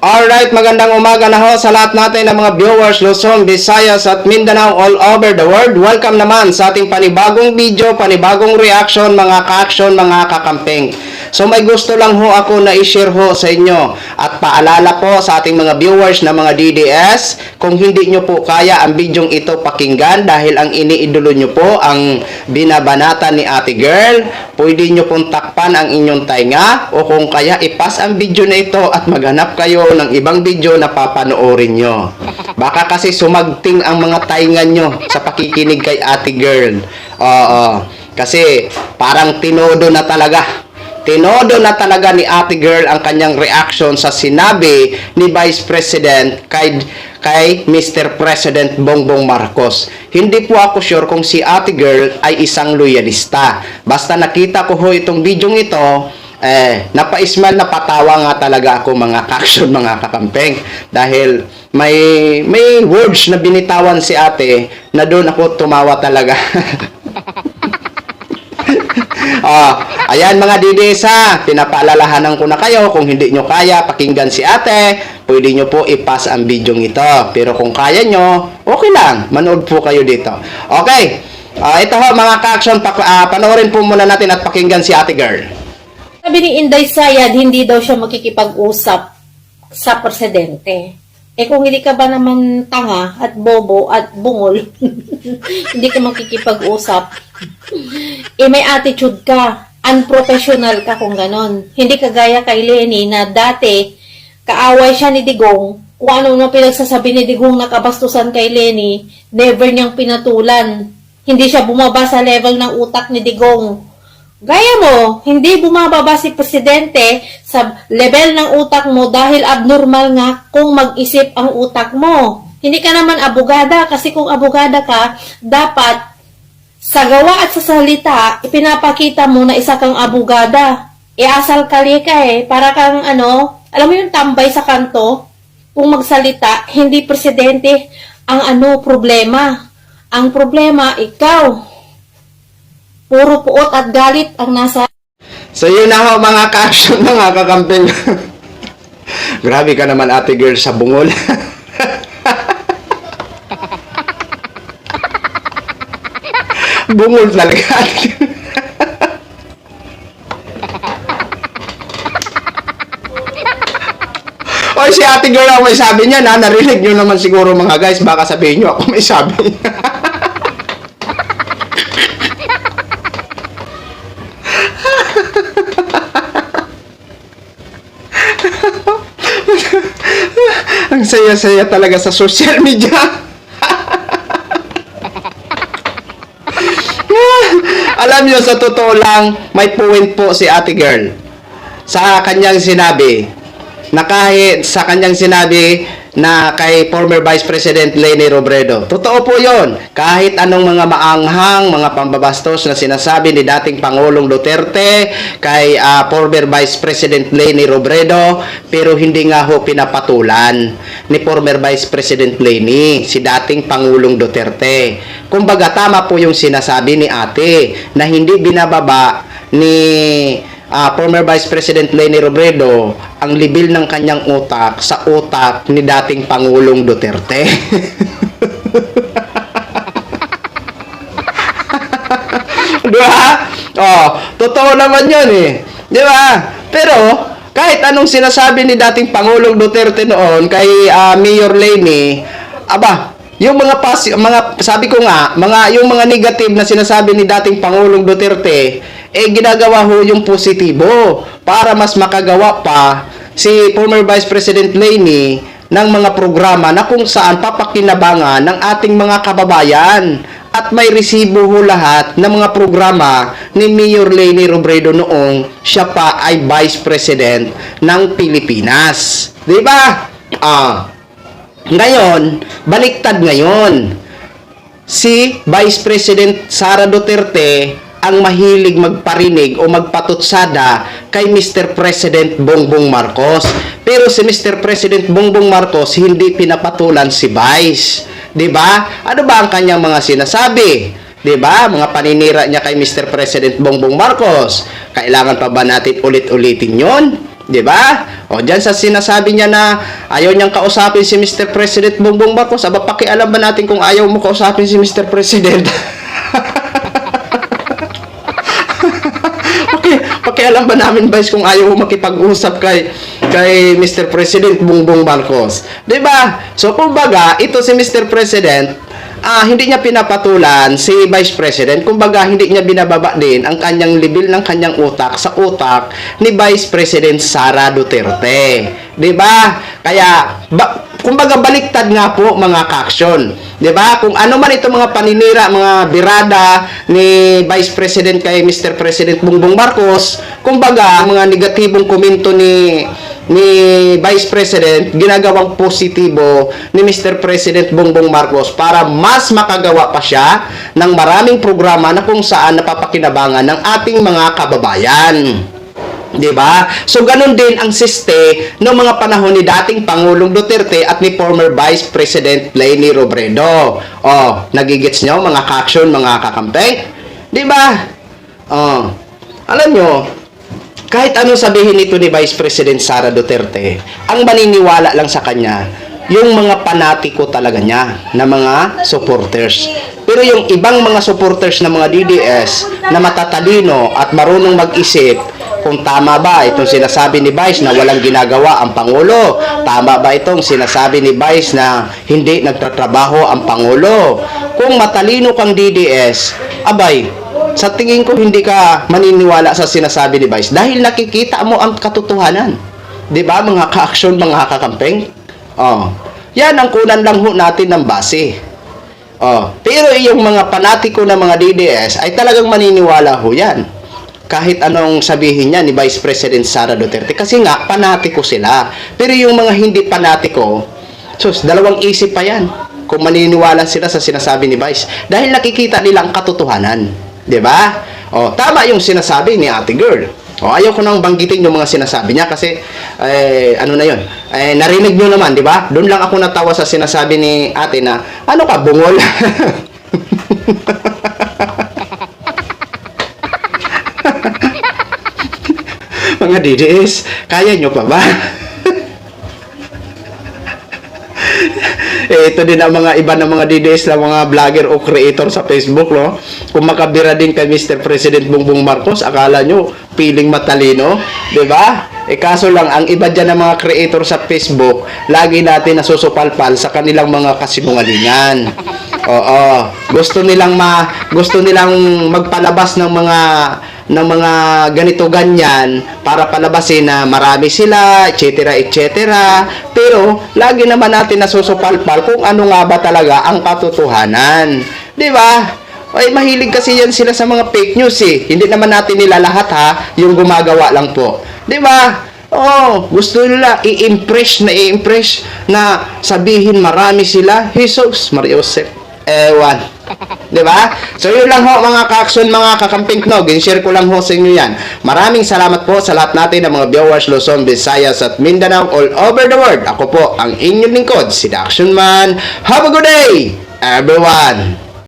Alright, magandang umaga na ho sa lahat natin ng mga viewers Luzon, Visayas at Mindanao all over the world. Welcome naman sa ating panibagong video, panibagong reaction, mga ka-action, mga kakampeng. So may gusto lang ho ako na i-share ho sa inyo at paalala po sa ating mga viewers na mga DDS, kung hindi nyo po kaya ang bidyong ito pakinggan dahil ang iniidolo nyo po ang binabanata ni Ate Girl, pwede nyo pong takpan ang inyong tainga o kung kaya ipas ang video na ito at maghanap kayo ng ibang video na papanoorin nyo. Baka kasi sumagting ang mga tainga nyo sa pakikinig kay Ate Girl. Oo, kasi parang tinodo na talaga. Tinodo na talaga ni Ate Girl ang kanyang reaction sa sinabi ni Vice President kay Mr. President Bongbong Marcos. Hindi po ako sure kung si Ate Girl ay isang loyalista. Basta nakita ko ho itong video ito, napaismal na patawa nga talaga ako mga ka-action, mga kakampeng. Dahil may words na binitawan si ate na doon ako tumawa talaga. Ayan mga didesa, pinapaalalahanan ko na kayo, kung hindi nyo kaya pakinggan si ate, pwede nyo po ipas ang video ito. Pero kung kaya nyo, okay lang, manood po kayo dito. Okay, ito ho mga ka-action, panoorin po muna natin at pakinggan si Ate Girl. Sabi ni Inday Sayad, hindi daw siya makikipag-usap sa presidente. Kung hindi ka ba naman tanga at bobo at bungol, hindi ka makikipag-usap, may attitude ka, unprofessional ka kung ganon. Hindi kagaya kay Lenny na dati, kaaway siya ni Digong, kung ano na pinagsasabi ni Digong na kabastusan kay Lenny, never niyang pinatulan. Hindi siya bumaba sa level ng utak ni Digong. Gaya mo, hindi bumababa si Presidente sa level ng utak mo dahil abnormal nga kung mag-isip ang utak mo. Hindi ka naman abogada kasi kung abogada ka, dapat sa gawa at sa salita, ipinapakita mo na isa kang abogada. Asal kali ka para kang alam mo yung tambay sa kanto, kung magsalita, hindi Presidente ang problema. Ang problema, ikaw. Puro puot at galit ang nasa... So yun na ho mga ka-action, mga kakamping. Grabe ka naman Ate Girl sa bungol. Bungol talaga. O si Ate Girl ang may sabi niya na, narinig nyo naman siguro mga guys, baka sabihin nyo ako may sabi. Ang saya-saya talaga sa social media. Alam niyo, sa totoo lang, may point po si Ate Girl sa kanyang sinabi na kahit sa kanyang sinabi na kay former Vice President Leni Robredo. Totoo po yon. Kahit anong mga maanghang, mga pambabastos na sinasabi ni dating Pangulong Duterte kay former Vice President Leni Robredo, pero hindi nga ho pinapatulan ni former Vice President Leni, si dating Pangulong Duterte. Kumbaga tama po yung sinasabi ni ate na hindi binababa ni former Vice President Leni Robredo ang libil ng kanyang utak sa utak ni dating Pangulong Duterte. Diba? Totoo naman yun Di ba? Pero, kahit anong sinasabi ni dating Pangulong Duterte noon kay Mayor Leni, yung sabi ko nga, yung mga negative na sinasabi ni dating Pangulong Duterte, ginagawa ho yung positibo para mas makagawa pa si former Vice President Leni ng mga programa na kung saan papakinabangan ng ating mga kababayan at may resibo ho lahat ng mga programa ni Mayor Leni Robredo noong siya pa ay Vice President ng Pilipinas. Diba? Ngayon, baliktad ngayon. Si Vice President Sara Duterte ang mahilig magparinig o magpatutsada kay Mr. President Bongbong Marcos. Pero si Mr. President Bongbong Marcos hindi pinapatulan si Vice. 'Di ba? Ano ba ang kanyang mga sinasabi? 'Di ba? Mga paninira niya kay Mr. President Bongbong Marcos. Kailangan pa ba natin ulit-ulitin 'yon? Di ba? O diyan sa sinasabi niya na ayaw niyang kausapin si Mr. President Bongbong Marcos, aba pakialam ba natin kung ayaw mo kausapin si Mr. President? Okay, pakialam ba namin, Vice, kung ayaw mo makipag-usap kay Mr. President Bongbong Marcos? 'Di ba? So kumbaga, ito si Mr. President, hindi niya pinapatulan si Vice President. Kumbaga, hindi niya binababa din ang kanyang level ng kanyang utak sa utak ni Vice President Sara Duterte. 'Di ba? Kaya kumbaga baliktad nga po mga ka-aksyon. 'Di ba? Kung ano man ito mga paninira, mga birada ni Vice President kay Mr. President Bongbong Marcos, kumbaga mga negatibong komento ni Vice President, ginagawang positibo ni Mr. President Bongbong Marcos para mas makagawa pa siya ng maraming programa na kung saan napapakinabangan ng ating mga kababayan. 'Di ba? So ganun din ang siste ng mga panahon ni dating Pangulong Duterte at ni former Vice President Leni Robredo. Nagigets nyo mga ka-aksyon, mga kakampeng? 'Di ba? Alam nyo, kahit ano sabihin nito ni Vice President Sara Duterte, ang maniniwala lang sa kanya yung mga panatiko talaga niya na mga supporters. Pero yung ibang mga supporters ng mga DDS na matatalino at marunong mag-isip kung tama ba itong sinasabi ni Vice na walang ginagawa ang Pangulo, tama ba itong sinasabi ni Vice na hindi nagtatrabaho ang Pangulo. Kung matalino kang DDS, abay, sa tingin ko hindi ka maniniwala sa sinasabi ni Vice dahil nakikita mo ang katotohanan. 'Di ba mga ka-aksyon, mga kakampeng? Yan ang kunan lang ho natin ng base. Pero yung mga panatiko na mga DDS ay talagang maniniwala ho yan. Kahit anong sabihin niya ni Vice President Sara Duterte kasi nga panatiko sila. Pero yung mga hindi panatiko, dalawang isip pa yan kung maniniwala sila sa sinasabi ni Vice dahil nakikita nilang katotohanan. 'Di ba? Tama yung sinasabi ni Ate Girl. Ayaw ko nang banggitin yung mga sinasabi niya kasi ano na 'yon. Narinig niyo naman, 'di ba? Doon lang ako natawa sa sinasabi ni Ate na ano ka bungol? Mga DDS, kaya nyo pa ba? Ito din ang mga iba ng mga DDS na mga vlogger o creator sa Facebook, no? Kung makabira din kay Mr. President Bongbong Marcos, akala nyo piling matalino, 'di ba? Kaso lang ang iba diyan ng mga creator sa Facebook, lagi natin nasusupalpal sa kanilang mga kasinungalingan. Gusto nilang magpalabas ng mga ganito ganyan para palabasin na marami sila, etc. Pero lagi naman natin nasusupalpal kung ano nga ba talaga ang katotohanan. 'Di ba? Ay mahilig kasi yan sila sa mga fake news eh. Hindi naman natin nila lahat yung gumagawa lang po. 'Di ba? Gusto nila i-impress na sabihin marami sila. Jesus, Mariosep. Ewan. 'Di ba? So yun lang ho mga ka-aksyon, mga kakamping knog. In-share ko lang ho sa inyo yan. Maraming salamat po sa lahat natin ng mga viewers Luzon, Visayas at Mindanao all over the world. Ako po ang inyong lingkod, si The Action Man. Have a good day, everyone!